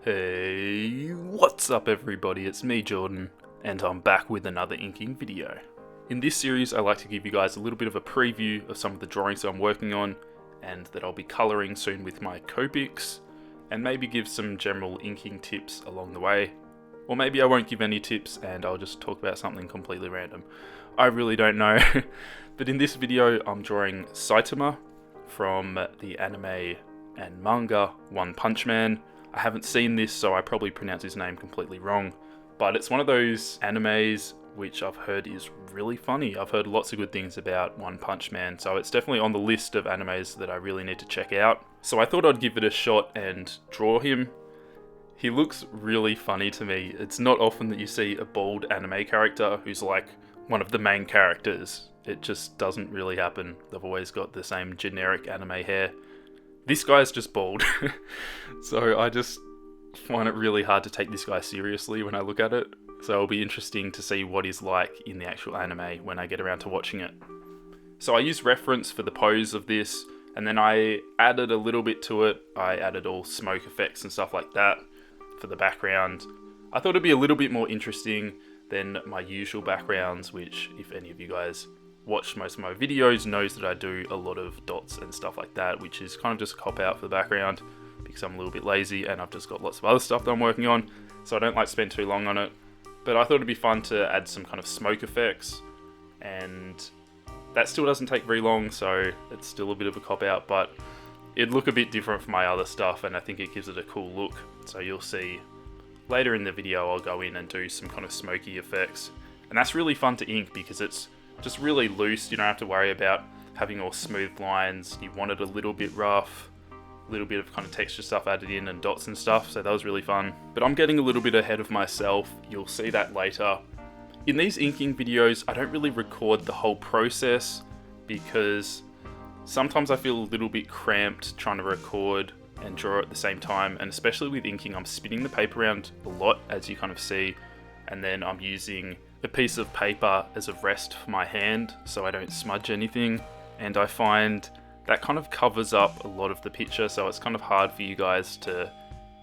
Hey, what's up everybody, it's me Jordan, and I'm back with another inking video. In this series I like to give you guys a little bit of a preview of some of the drawings that I'm working on, and that I'll be colouring soon with my Copics, and maybe give some general inking tips along the way. Or maybe I won't give any tips and I'll just talk about something completely random. I really don't know. But in this video I'm drawing Saitama from the anime and manga One Punch Man. I haven't seen this, so I probably pronounce his name completely wrong, but it's one of those animes which I've heard is really funny. I've heard lots of good things about One Punch Man, so it's definitely on the list of animes that I really need to check out. So I thought I'd give it a shot and draw him. He looks really funny to me. It's not often that you see a bald anime character who's like one of the main characters. It just doesn't really happen. They've always got the same generic anime hair. This guy's just bald, so I just find it really hard to take this guy seriously when I look at it. So it'll be interesting to see what he's like in the actual anime when I get around to watching it. So I used reference for the pose of this, and then I added a little bit to it. I added all smoke effects and stuff like that for the background. I thought it'd be a little bit more interesting than my usual backgrounds, which if any of you guys watched most of my videos knows that I do a lot of dots and stuff like that, which is kind of just a cop out for the background because I'm a little bit lazy and I've just got lots of other stuff that I'm working on, so I don't like to spend too long on it. But I thought it'd be fun to add some kind of smoke effects, and that still doesn't take very long, so it's still a bit of a cop out, but it'd look a bit different from my other stuff and I think it gives it a cool look. So you'll see later in the video I'll go in and do some kind of smoky effects, and that's really fun to ink because it's just really loose. You don't have to worry about having all smooth lines. You want it a little bit rough, a little bit of kind of texture stuff added in and dots and stuff, so that was really fun. But I'm getting a little bit ahead of myself. You'll see that later. In these inking videos, I don't really record the whole process because sometimes I feel a little bit cramped trying to record and draw at the same time, and especially with inking, I'm spinning the paper around a lot, as you kind of see, and then I'm using a piece of paper as a rest for my hand so I don't smudge anything, and I find that kind of covers up a lot of the picture, so it's kind of hard for you guys to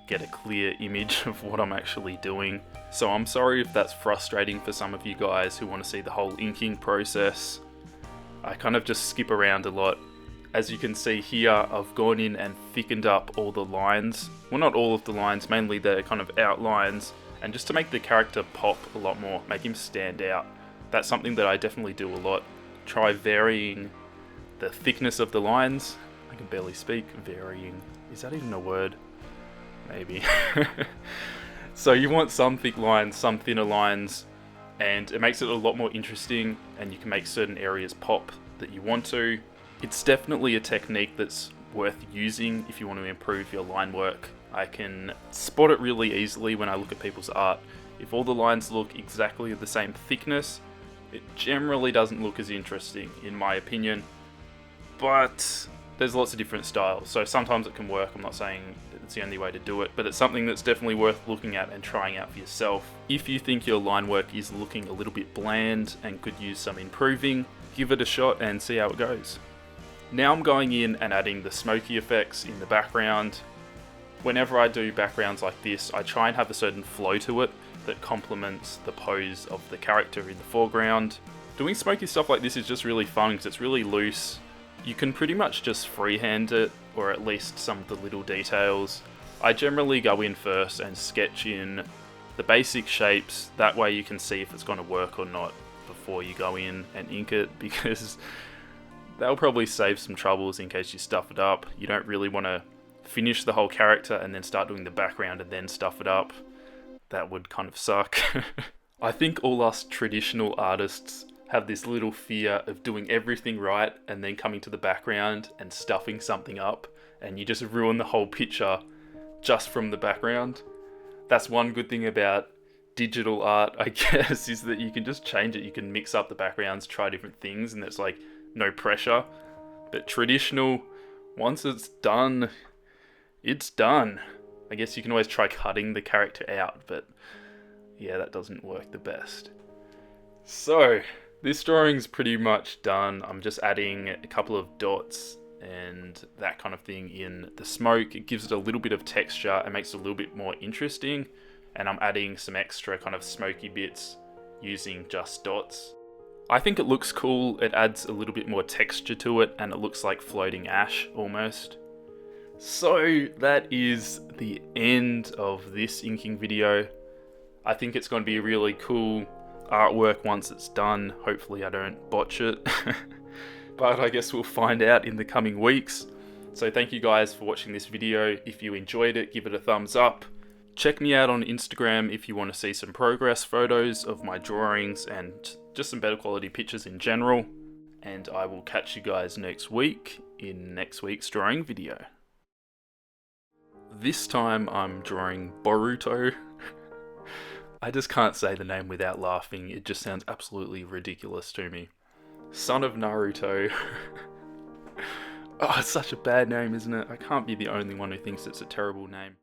get a clear image of what I'm actually doing. So I'm sorry if that's frustrating for some of you guys who want to see the whole inking process. I kind of just skip around a lot. As you can see here, I've gone in and thickened up all the lines. Well, not all of the lines, mainly the kind of outlines, and just to make the character pop a lot more, make him stand out. That's something that I definitely do a lot. Try varying the thickness of the lines. I can barely speak. Varying. Is that even a word? Maybe. So you want some thick lines, some thinner lines, and it makes it a lot more interesting, and you can make certain areas pop that you want to. It's definitely a technique that's worth using if you want to improve your line work. I can spot it really easily when I look at people's art. If all the lines look exactly the same thickness, it generally doesn't look as interesting, in my opinion. But there's lots of different styles, so sometimes it can work. I'm not saying it's the only way to do it, but it's something that's definitely worth looking at and trying out for yourself. If you think your line work is looking a little bit bland and could use some improving, give it a shot and see how it goes. Now I'm going in and adding the smoky effects in the background. Whenever I do backgrounds like this, I try and have a certain flow to it that complements the pose of the character in the foreground. Doing smoky stuff like this is just really fun because it's really loose. You can pretty much just freehand it, or at least some of the little details. I generally go in first and sketch in the basic shapes, that way you can see if it's going to work or not before you go in and ink it, because that'll probably save some troubles in case you stuff it up. You don't really want to finish the whole character and then start doing the background and then stuff it up. That would kind of suck. I think all us traditional artists have this little fear of doing everything right and then coming to the background and stuffing something up, and you just ruin the whole picture just from the background. That's one good thing about digital art, I guess, is that you can just change it. You can mix up the backgrounds, try different things, and there's like no pressure. But traditional, once it's done, it's done. I guess you can always try cutting the character out, but yeah, that doesn't work the best. So this drawing's pretty much done. I'm just adding a couple of dots and that kind of thing in the smoke. It gives it a little bit of texture and makes it a little bit more interesting. And I'm adding some extra kind of smoky bits using just dots. I think it looks cool. It adds a little bit more texture to it, and it looks like floating ash almost. So that is the end of this inking video. I think it's going to be really cool artwork once it's done. Hopefully I don't botch it. But I guess we'll find out in the coming weeks. So thank you guys for watching this video. If you enjoyed it, give it a thumbs up. Check me out on Instagram if you want to see some progress photos of my drawings and just some better quality pictures in general. And I will catch you guys next week in next week's drawing video. This time I'm drawing Boruto. I just can't say the name without laughing. It just sounds absolutely ridiculous to me. Son of Naruto. Oh, it's such a bad name, isn't it? I can't be the only one who thinks it's a terrible name.